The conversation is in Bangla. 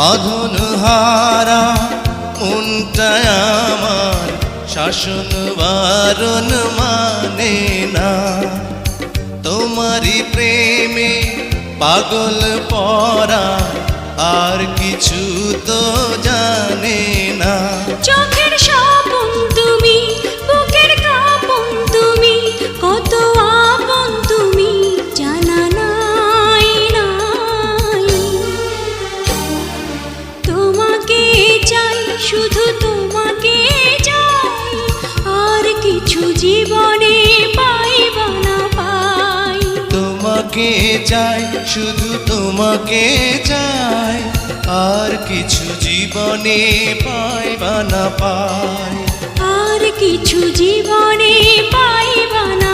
বাঁধন হারা মনটা আমার শাসন বারণ মানে না। তোমারই প্রেমে পাগল পরা আর কিছু তো জানে না। চোখের স্বপন তুমি, বুকের কাঁপন তুমি, কত আপন তুমি জানা নাই নাই। তোমাকে চাই, শুধু তোমাকে চাই, আর কিছু জীবনে পাইবা না পাই। তোমাকে চাই, শুধু তোমাকে চাই, আর কিছু জীবনে পাইবা না পাই। আর কিছু জীবনে পাইবা না